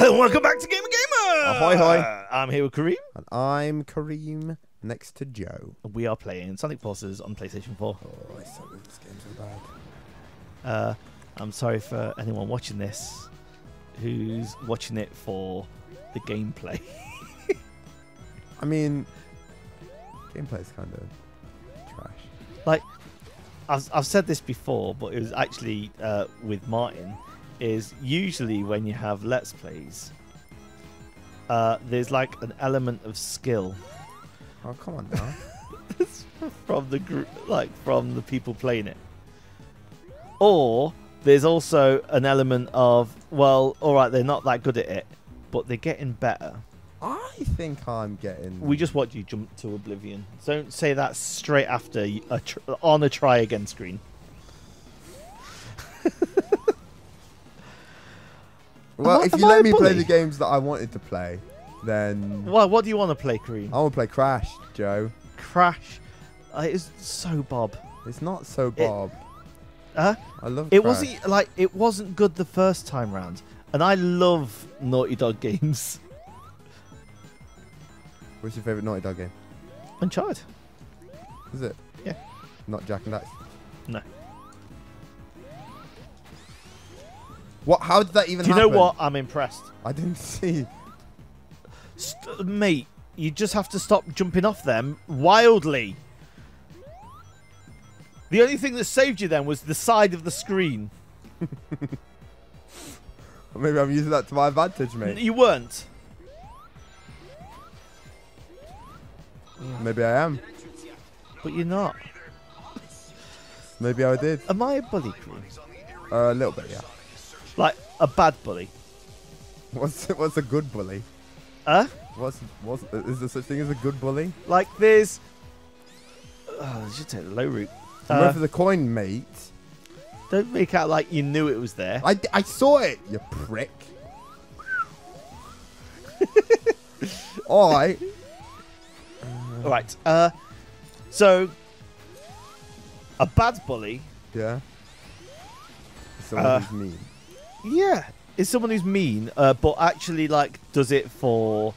Hello and welcome back to Gamer Gamer! Ahoy, hoy. I'm here with Kareem. And I'm Kareem, next to Joe. We are playing Sonic Forces on PlayStation 4. Oh, I suck at this game so bad. I'm sorry for anyone watching this who's watching it for the gameplay. I mean, gameplay's kind of trash. Like, I've said this before, but it was actually with Martin, is usually when you have Let's Plays, there's like an element of skill. Oh, come on now. From the group, like from the people playing it. Or there's also an element of, well, all right, they're not that good at it, but they're getting better. I think I'm getting... We just watch you jump to oblivion. Don't say that straight after on a try again screen. Well, if you let me play the games that I wanted to play, then... Well, what do you want to play, Kareem? I want to play Crash, Joe. Crash. It is so Bob. It's not so Bob. I love it Crash. it wasn't good the first time round, and I love Naughty Dog games. What's your favourite Naughty Dog game? Uncharted. Is it? Yeah. Not Jack and Dax? No. What? How did that even happen? Do you know what? I'm impressed. I didn't see. Mate, you just have to stop jumping off them wildly. The only thing that saved you then was the side of the screen. Maybe I'm using that to my advantage, mate. You weren't. Maybe I am. But you're not. Maybe I did. Am I a bully, Kareem? A little bit, yeah. Like a bad bully? What's a good bully? Huh? Is there such thing as a good bully? Like there's... Oh, I should take the low route. You went for the coin, mate. Don't make out like you knew it was there. I saw it, you prick. All right. All right. So a bad bully. Yeah. Someone who's mean. Yeah, is someone who's mean, but actually like does it for.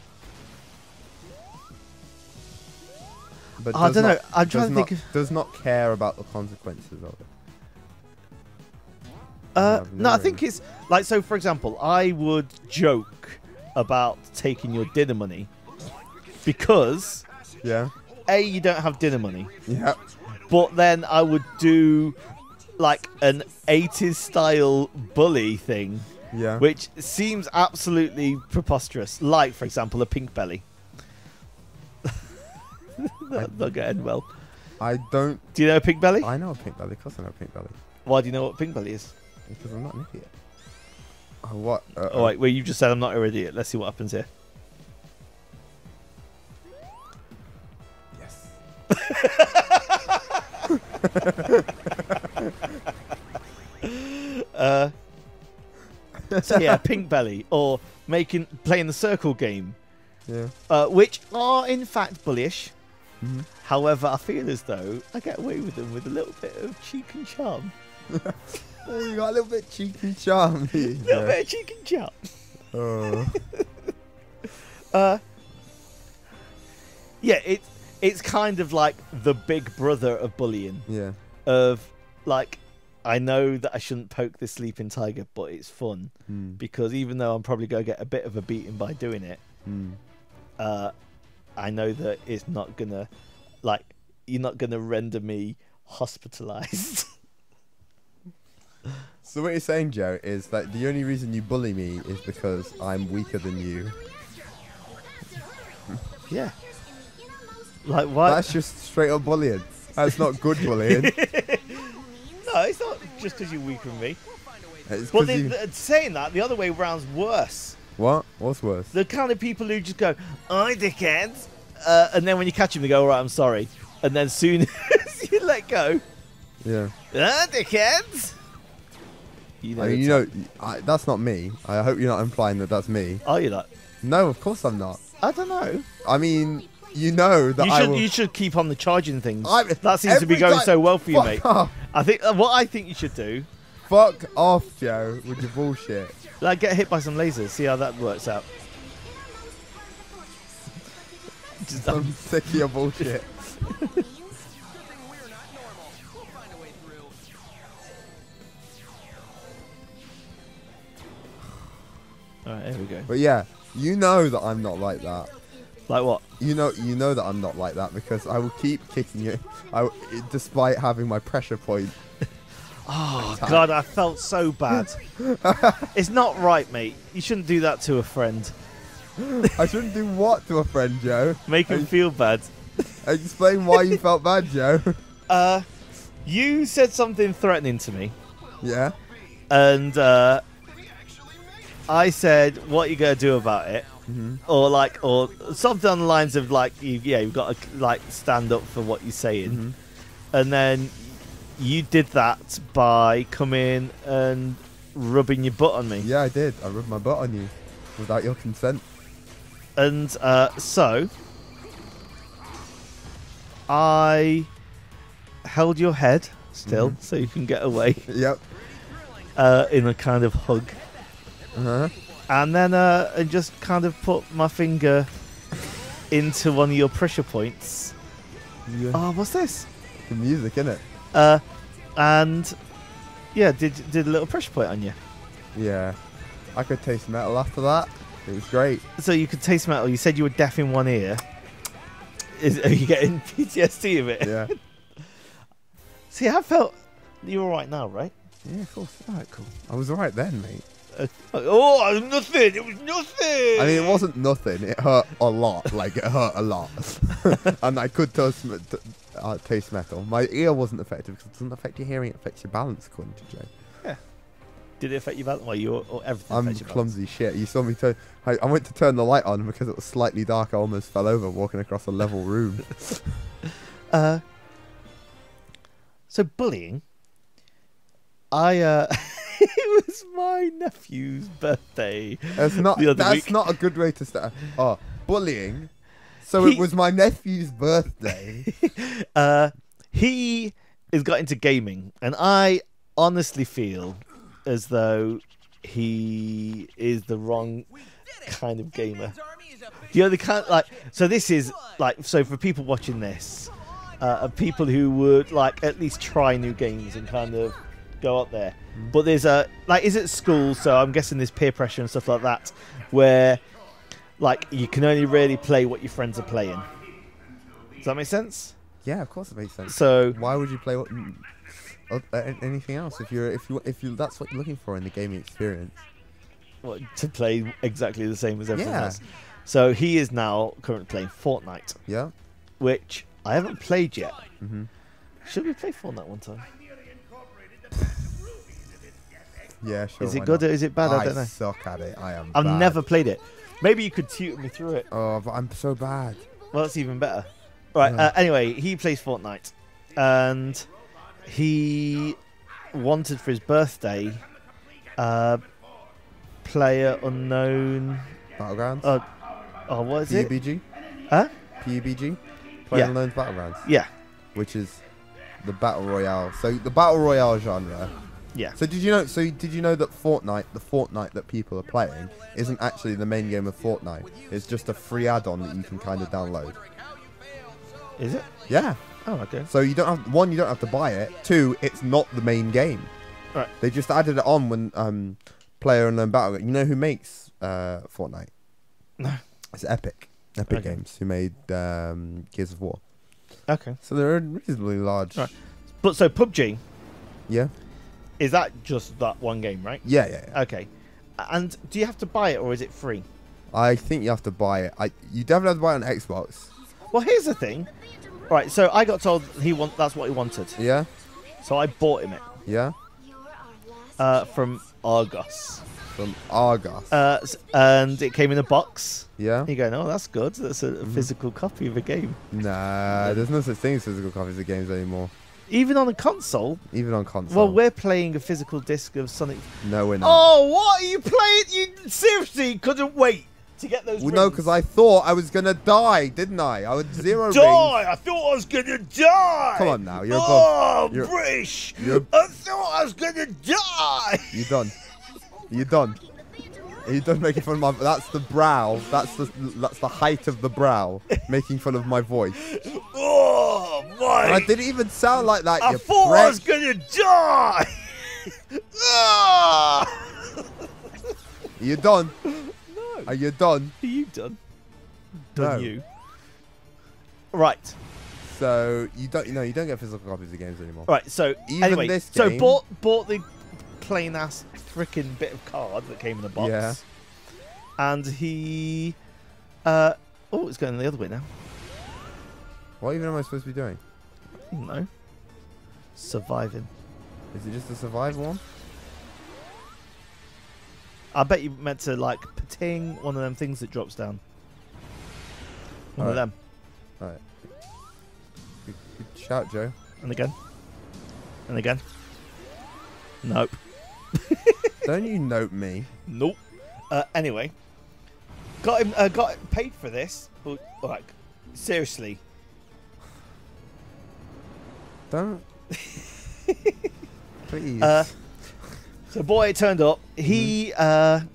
But I don't know. I'm trying to think. Does not care about the consequences of it. No, I think it's like, so for example, I would joke about taking your dinner money because Yeah. A, you don't have dinner money. Yeah. But then I would do like an 80s style bully thing. Yeah. Which seems absolutely preposterous. Like, for example, a pink belly. That's not getting well. I don't. Do you know a pink belly? I know a pink belly. Of course I know a pink belly. Why do you know what pink belly is? Because I'm not an idiot. Oh, what? Oh, wait, well, you just said I'm not an idiot. Let's see what happens here. Yes. So yeah, pink belly, or playing the circle game, Yeah. which are in fact bullish. Mm-hmm. However, I feel as though I get away with them with a little bit of cheek and charm. Oh, you got a little bit cheek and charm here. A little bit of cheek and charm. Oh. Yeah, it's kind of like the big brother of bullying. Yeah. Of like, I know that I shouldn't poke this sleeping tiger, but it's fun because even though I'm probably going to get a bit of a beating by doing it, I know that it's not gonna, like, you're not gonna render me hospitalized. So what you're saying, Joe, is that the only reason you bully me is because I'm weaker than you. Yeah. Like what? That's just straight up bullying. That's not good bullying. No, it's not just because you're weaker than me. It's But 'cause you... saying that, the other way round's worse. What? What's worse? The kind of people who just go, "I dickheads," and then when you catch them, they go, "All right, I'm sorry," and then soon as you let go, Yeah. Dickheads. You know, that's not me. I hope you're not implying that that's me. Are you like? No, of course I'm not. I don't know. I mean, you know that You should keep on the charging things. I, that seems to be going so well for you, mate. Off. I think what I think you should do Fuck off, Joe, with your bullshit. Like, get hit by some lasers. See how that works out. Just, I'm sick of your bullshit. Alright, here we go. But yeah, you know that I'm not like that. Like what? You know that I'm not like that because I will keep kicking you, despite having my pressure point. Oh God, I felt so bad. It's not right, mate. You shouldn't do that to a friend. I shouldn't do what to a friend, Joe? Make him feel bad. Explain why you felt bad, Joe. You said something threatening to me. Yeah. And I said, "What are you gonna do about it?" Mm-hmm. or something on the lines of like, you've got to like stand up for what you're saying. Mm-hmm. And then you did that by coming and rubbing your butt on me. Yeah, I did. I rubbed my butt on you without your consent. And so I held your head still so you can get away. Yep. In a kind of hug. Uh-huh. And then I just kind of put my finger into one of your pressure points. Yeah. Oh, what's this? The music, innit? And yeah, did a little pressure point on you. Yeah. I could taste metal after that. It was great. So you could taste metal. You said you were deaf in one ear. Are you getting PTSD of it? Yeah. See, I felt you're all right now, right? Yeah, of course. All right, cool. I was alright then, mate. Oh, nothing. It was nothing. I mean, it wasn't nothing. It hurt a lot. Like, it hurt a lot. And I could taste metal. My ear wasn't affected because it doesn't affect your hearing. It affects your balance, according to Jay. Yeah. Did it affect your balance? Well, or everything I'm clumsy shit. You saw me turn... I went to turn the light on because it was slightly dark. I almost fell over walking across a level room. So bullying... it was my nephew's birthday. That's not a good way to start. Oh, bullying. So it was my nephew's birthday. He has got into gaming, and I honestly feel as though he is the wrong kind of gamer. You know, the kind like. So this is like. So for people watching this, people who would like at least try new games and kind of go up there. But there's is it school, so I'm guessing there's peer pressure and stuff like that, where like you can only really play what your friends are playing. Does that make sense? Yeah, of course it makes sense. So why would you play anything else if you that's what you're looking for in the gaming experience? What, to play exactly the same as everyone Yeah. else. So he is now currently playing Fortnite. Yeah. Which I haven't played yet. Mm-hmm. Should we play Fortnite one time? Yeah, sure. Is it good or is it bad? I don't know. I suck at it. I've never played it. Maybe you could tutor me through it. Oh, but I'm so bad. Well, that's even better. Right. Anyway, he plays Fortnite, and he wanted for his birthday, Player Unknown Battlegrounds. What is it? PUBG. Huh? PUBG. Player Yeah. Unknown's Battlegrounds. Yeah. Which is the battle royale. So the battle royale genre. Yeah. So did you know? That Fortnite, the Fortnite that people are playing, isn't actually the main game of Fortnite. It's just a free add-on that you can kind of download. Is it? Yeah. Oh, okay. So you don't have to buy it. Two, it's not the main game. Right. They just added it on when Player Unknown Battle. You know who makes Fortnite? No. It's Epic. Epic Okay. Games, who made Gears of War. Okay. So they're reasonably large. Right. But so PUBG, Yeah. is that just that one game, right? Yeah. Okay. And do you have to buy it or is it free? I think you have to buy it. You definitely have to buy it on Xbox. Well, here's the thing. Right, so I got told that's what he wanted. Yeah. So I bought him it. Yeah. From Argos. From Argos. And it came in a box. Yeah. You go, oh, that's good. That's a physical copy of a game. Nah, there's no such thing as physical copies of games anymore. Even on a console. Even on console. Well, we're playing a physical disc of Sonic. No, we're not. Oh, what are you playing? You seriously couldn't wait to get those Well, rings. no, because I thought I was going to die, didn't I? I would 0 rings. Die! I thought I was gonna die! Come on now, you're oh, above. Brish! You're, I thought I was gonna die! you done. You done. Are you done making fun of my... That's the brow. That's the height of the brow. Making fun of my voice. Oh, my... And I didn't even sound like that, I you thought prick. I was gonna die! Ah! Are you done? No. Are you done? Are you done? Done No. you. Right. So you don't get physical copies of games anymore. Right, so Even anyway, this so game- bought the plain ass freaking bit of card that came in the box. Yeah. And he oh, it's going the other way now. What even am I supposed to be doing? No. Surviving. Is it just a survive one? I bet you meant to like pating one of them things that drops down. One of Alright. them. Alright. Good shout, Joe. And again. And again. Nope. Don't you note me? Nope. Anyway. Got paid for this. But, like, seriously. Don't. Please. So boy, it turned up. He went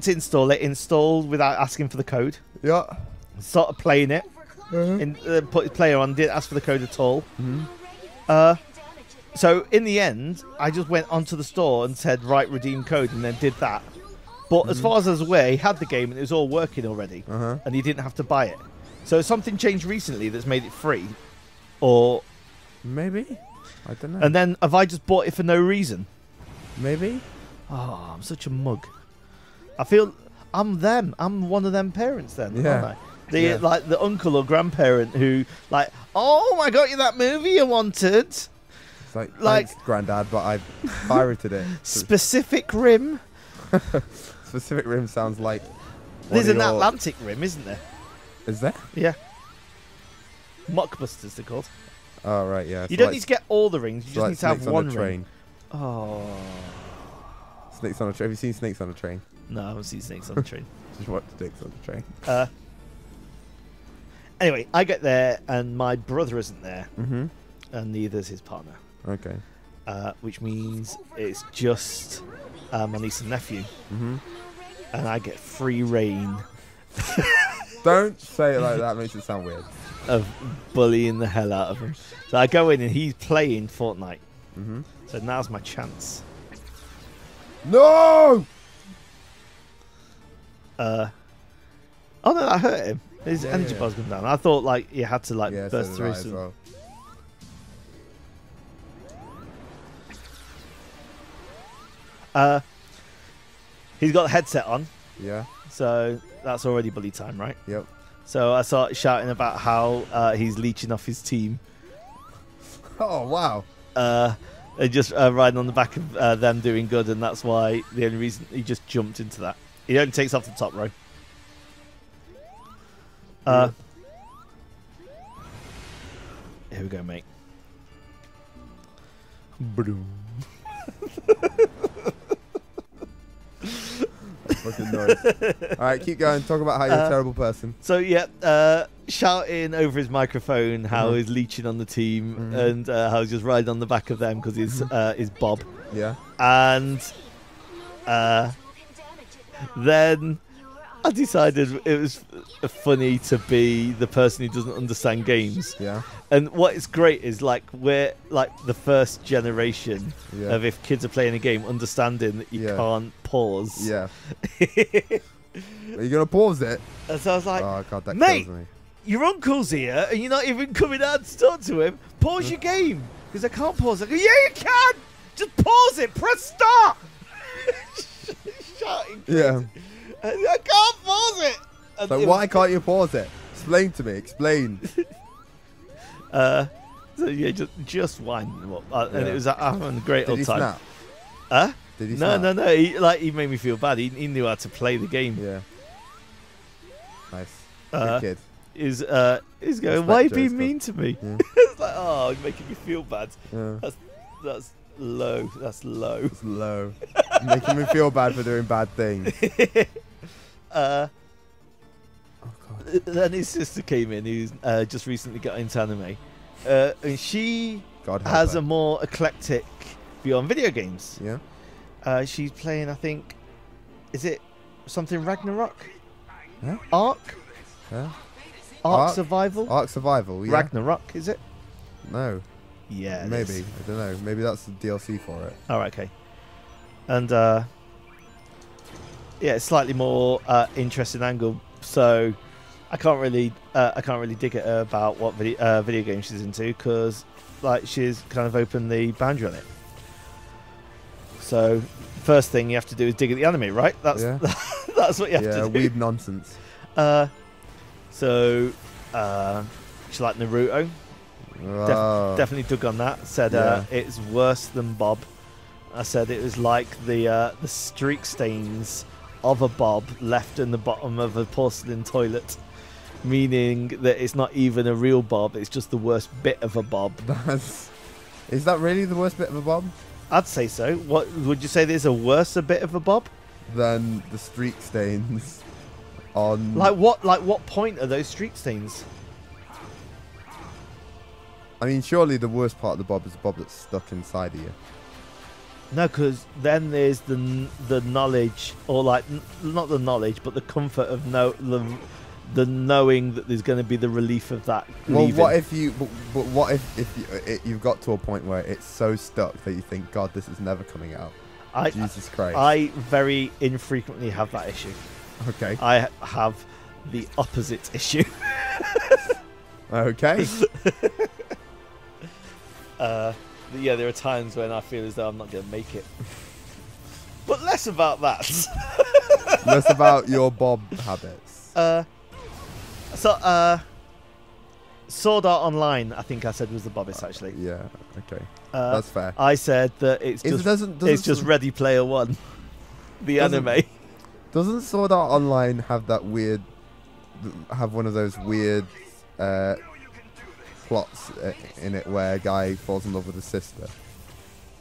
to install it. Installed without asking for the code. Yeah. Started playing it. Put his player on. Didn't ask for the code at all. So in the end, I just went onto the store and said, "Right, redeem code," and then did that. But as far as I was aware, he had the game and it was all working already, and he didn't have to buy it. So something changed recently that's made it free, or Maybe. I don't know. and then have I just bought it for no reason? Maybe. Oh, I'm such a mug. I feel I'm them. I'm one of them parents then, Yeah. aren't I? Like the uncle or grandparent who like, oh, I got you that movie you wanted. It's like Like- thanks, Grandad, but I pirated it. Specific Rim. Specific Rim sounds like. There's one an of your- Atlantic Rim, isn't there? Is there? Yeah. Mockbusters, they're called. Oh right, yeah. You So don't like- need to get all the rings. You so just like need to have Snakes on one a ring. train. Oh. Snakes on a train. Have you seen Snakes on a Train? No, I haven't seen Snakes on the Train. Just watch Snakes on a Train. Anyway, I get there and my brother isn't there, Mm-hmm. and neither is his partner. Okay. Which means it's just my niece and nephew, and I get free reign Don't say it like that. Makes it sound weird. of bullying the hell out of him. So I go in and he's playing Fortnite. Mm-hmm. So now's my chance. No. Oh no, that hurt him. His Yeah, energy yeah. bar's gone down. I thought like he had to like Yeah, so burst did through I as some. well. He's got the headset on, Yeah. so that's already bully time, right? Yep. So I started shouting about how he's leeching off his team. Oh wow. And just riding on the back of them doing good, and that's why the only reason he just jumped into that. He only takes off the top row. Here we go, mate. Boom. Fucking noise. All right, keep going. Talk about how you're a terrible person. So yeah, shouting over his microphone how he's leeching on the team and how he's just riding on the back of them because he's Bob. Yeah. And then I decided it was funny to be the person who doesn't understand games. Yeah. And what is great is like we're like the first generation Yeah. of if kids are playing a game understanding that you Yeah. can't pause. Yeah. Are you gonna pause it? And so I was like, Oh god, that mate, kills me. your uncle's here and you're not even coming out to talk to him. Pause your game. Because I can't pause. I go, yeah, you can. Just pause it. Press start. Shouting. Yeah. I can't pause it. And So it why can't you pause it? Explain to me. Explain. So yeah, just winding him up, and Yeah. it was having a great Did old he time. snap? Huh? Did he No, snap? no. He made me feel bad. He knew how to play the game. Yeah. Nice. Uh, Good kid. He's Respect going, why are you Joe's being good. mean to me? Yeah. It's like, oh, you're making me feel bad. Yeah. That's low. That's low. It's low. Making me feel bad for doing bad things. uh, Oh god. then his sister came in, who's just recently got into anime, and she God help has her. a more eclectic view on video games. Yeah. She's playing, I think, is it something Ragnarok? Huh? Ark? Yeah. Ark Survival? Ark Survival. Yeah. Ragnarok, is it? No. Yeah, it Maybe. is. I don't know. Maybe that's the DLC for it. All right, okay. And yeah, it's slightly more interesting angle. So I can't really dig at her about what video game she's into, because like she's kind of opened the boundary on it. So first thing you have to do is dig at the anime, right? That's Yeah. that's what you have Yeah, to do. weeb nonsense. So she liked Naruto. Definitely dug on that. Said Yeah. it's worse than Bob. I said it was like the streak stains of a Bob left in the bottom of a porcelain toilet, meaning that it's not even a real Bob. It's just the worst bit of a Bob. Is that really the worst bit of a Bob? I'd say so. What would you say? There's a worse bit of a Bob? Than the streak stains on. Like what? Like what point are those streak stains? I mean, surely the worst part of the Bob is the Bob that's stuck inside of you. No, because then there's the knowledge, or like not the knowledge, but the comfort of the knowing that there's going to be the relief of that. Well, leaving. what if you? But what if you've got to a point where it's so stuck that you think, God, this is never coming out. Jesus Christ. I very infrequently have that issue. Okay. I have the opposite issue. Okay. Yeah, there are times when I feel as though I'm not going to make it. But less about that. Less about your Bob habits. Sword Art Online, I think I said was the Bobbis actually. Yeah. Okay. That's fair. I said that it's just Ready Player One, the anime. Doesn't Sword Art Online have that weird? Have one of those weird plots in it where a guy falls in love with his sister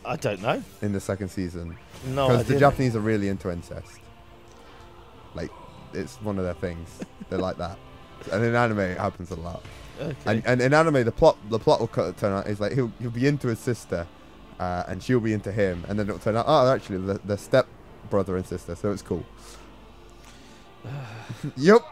I don't know. in the second season? No, Because the Japanese are really into incest. Like, it's one of their things. They're like that. And in anime, it happens a lot. Okay. And in anime, the plot will turn out is like he'll be into his sister, and she'll be into him, and then it'll turn out, oh, actually, they're step brother and sister, so it's cool. Yup.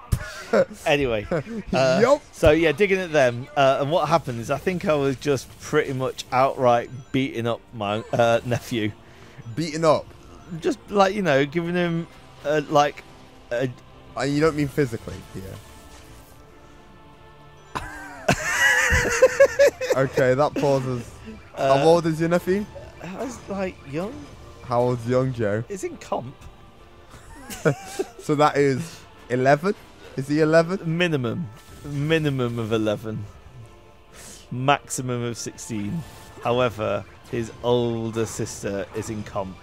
Anyway, Yup. so yeah, digging at them, and what happened is I think I was just pretty much outright beating up my nephew, Beaten up. just like giving him like a And you don't mean physically here. Okay, that pauses. How old is your nephew? I was like young. How old's young Joe? It's in comp. So that is 11? Is he 11? Minimum of 11, maximum of 16. However, his older sister is in comp.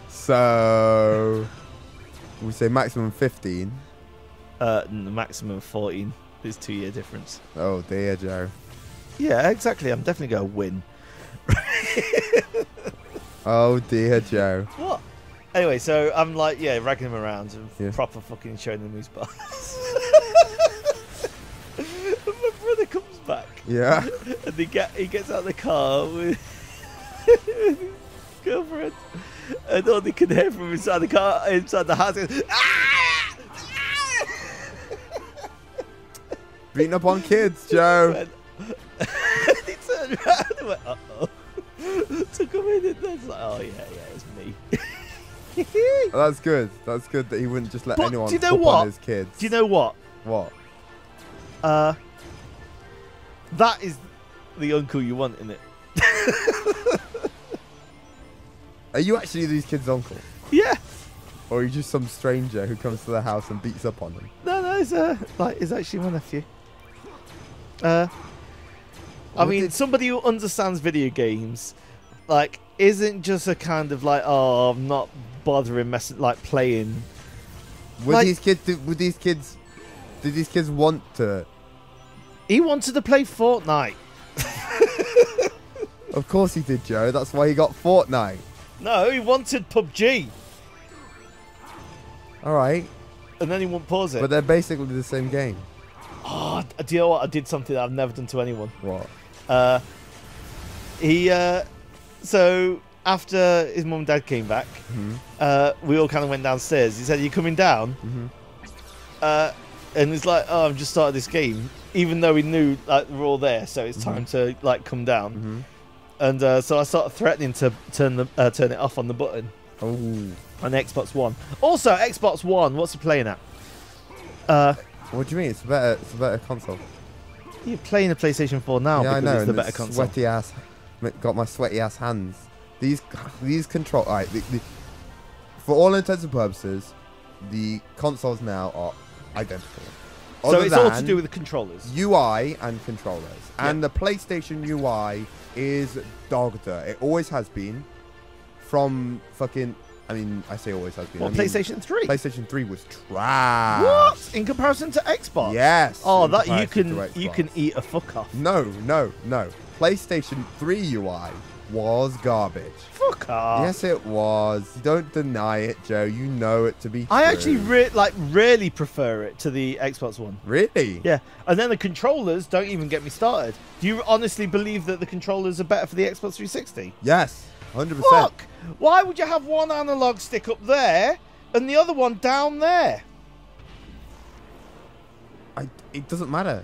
So we say maximum 15. Maximum 14. There's 2-year difference. Oh dear, Joe. Yeah, exactly. I'm definitely going to win. Oh dear, Joe. What? Anyway, so I'm like, ragging him around and Yeah. proper fucking showing him who's boss. My brother comes back Yeah. and he gets out of the car with his girlfriend, and all they can hear from inside the car, inside the house, is, "Ah! Ah!" Beating up on kids, Joe. And he turned around and went, uh-oh. Took him in, and then it's like, oh yeah, it's me. Oh, that's good. That's good that he wouldn't just let But anyone do you know pop what? on his kids. Do you know what? What? That is the uncle you want, isn't it? Are you actually these kids' uncle? Yeah. Or are you just some stranger who comes to their house and beats up on them? No, it's actually my nephew. I mean, somebody who understands video games, like, isn't just a kind of like, oh, I'm not bothering playing. Did these kids want to? He wanted to play Fortnite. Of course he did, Joe. That's why he got Fortnite. No, he wanted PUBG. All right, and then he won't pause it. but they're basically the same game. Oh, do you know what? I did something that I've never done to anyone. What? So after his mum and dad came back, we all kind of went downstairs. He said, "Are you coming down?" And he's like, "Oh, I've just started this game," even though he knew like we're all there, so it's time to like come down. And so I started threatening to turn it off on the button. Oh. On Xbox One. Also, Xbox One. What's he playing at? What do you mean? It's a better console. You're playing a PlayStation 4 now Yeah, I because know. it's the better console. Sweaty ass. Got my sweaty ass hands. These control. Alright, for all intents and purposes, the consoles now are identical. So it's all to do with the controllers. UI and controllers. And the PlayStation UI is dog dirt. It always has been. From fucking... I mean, I say always has been. What, PlayStation 3? PlayStation 3 was trash. What? In comparison to Xbox? Yes. Oh, that you can eat a fuck off. No. PlayStation 3 UI was garbage. Fuck off. Yes, it was. Don't deny it, Joe. You know it to be I true. actually really prefer it to the Xbox One. Really? Yeah. And then the controllers, don't even get me started. Do you honestly believe that the controllers are better for the Xbox 360? Yes. 100%. Fuck! Why would you have one analog stick up there and the other one down there? It doesn't matter.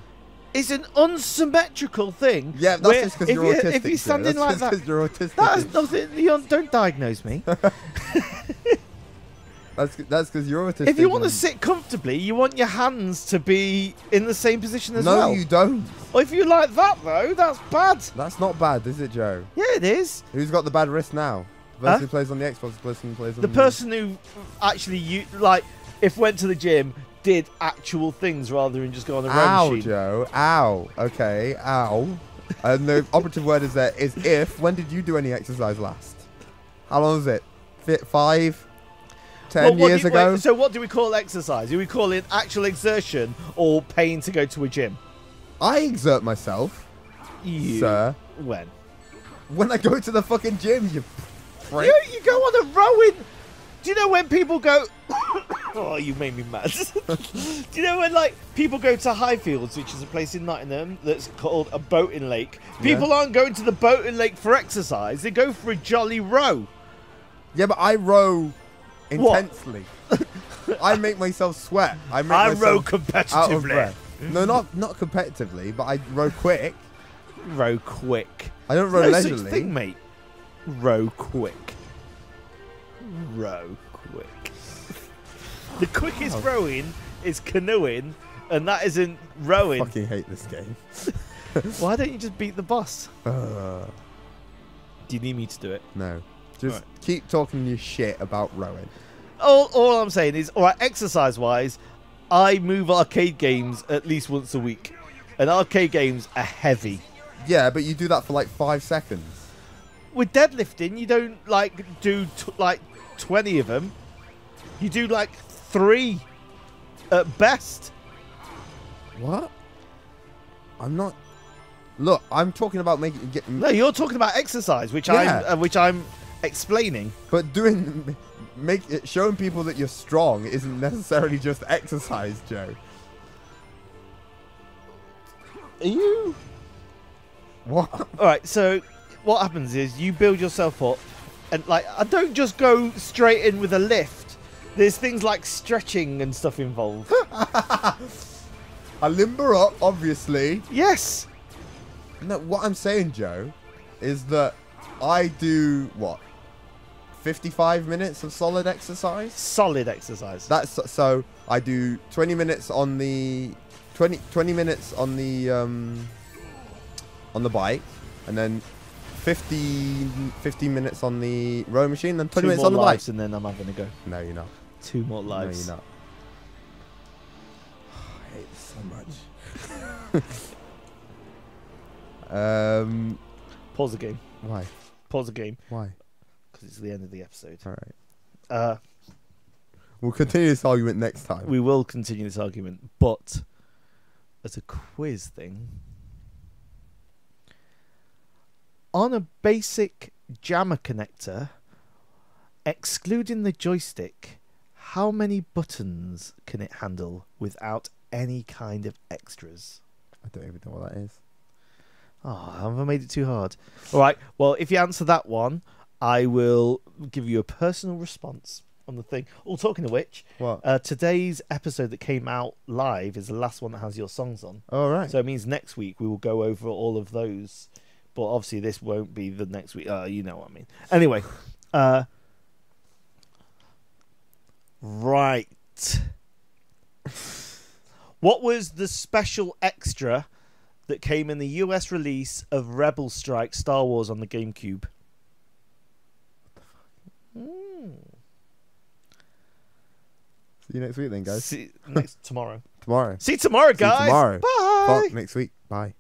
It's an unsymmetrical thing. Yeah, that's just because you're autistic. If you're standing like that, because you're autistic. that has nothing. Don't diagnose me. That's because you're autistic. If you want to sit comfortably, you want your hands to be in the same position as well. No, you don't. Well, if you like that though, that's bad. That's not bad, is it, Joe? Yeah, it is. Who's got the bad wrist now? The person who plays on the Xbox, the person who plays on the person who actually if went to the gym, did actual things rather than just go on a row machine. Joe. Ow. Okay. Ow. And the operative word is if. When did you do any exercise last? How long is it? 5, 10 years ago? So what do we call exercise? Do we call it actual exertion or paying to go to a gym? I exert myself, sir. When I go to the fucking gym, you prick. You go on a rowing. Do you know when people go... Oh, you made me mad. Do you know when people go to Highfields, which is a place in Nottingham that's called a boating lake? People aren't going to the boating lake for exercise. They go for a jolly row. Yeah, but I row intensely. I make myself sweat. I row competitively. No, not competitively, but I row quick. Row quick. I don't row leisurely. Such thing, mate. Row quick. Row quick. The quickest rowing is canoeing, and that isn't rowing. I fucking hate this game. Why don't you just beat the boss? Do you need me to do it? No. Just keep talking your shit about rowing. All I'm saying is, alright, exercise-wise, I move arcade games at least once a week. And arcade games are heavy. Yeah, but you do that for 5 seconds. With deadlifting, you don't do 20 of them. You do 3 at best. What? I'm not. Look, I'm talking about No, you're talking about exercise, which I'm explaining. But showing people that you're strong isn't necessarily just exercise, Joe. Are you? What? All right. So what happens is you build yourself up, and I don't just go straight in with a lift. There's things like stretching and stuff involved. I limber up, obviously. Yes. No, what I'm saying, Joe, is that I do 55 minutes of solid exercise. Solid exercise. That's so I do 20 minutes on the 20 minutes on the bike, and then 50 minutes on the row machine, then 20 minutes on the bike. And then I'm having a go. No, you're not. 2 more lives. No, you're not. I hate this so much. Pause the game. Why? Pause the game. Why? Because it's the end of the episode. All right. We'll continue this argument next time. We will continue this argument, but as a quiz thing, on a basic jammer connector, excluding the joystick, how many buttons can it handle without any kind of extras? I don't even know what that is. Oh, have I made it too hard? All right. Well, if you answer that one, I will give you a personal response on the thing. Oh, talking of which, What? today's episode that came out live is the last one that has your songs on. Oh, right. So it means next week we will go over all of those. But obviously this won't be the next week. You know what I mean. Anyway. Right. What was the special extra that came in the US release of Rebel Strike Star Wars on the GameCube? See you next week then, guys. See tomorrow. Tomorrow. See you tomorrow, See you guys. tomorrow. Bye. Fuck, next week. Bye.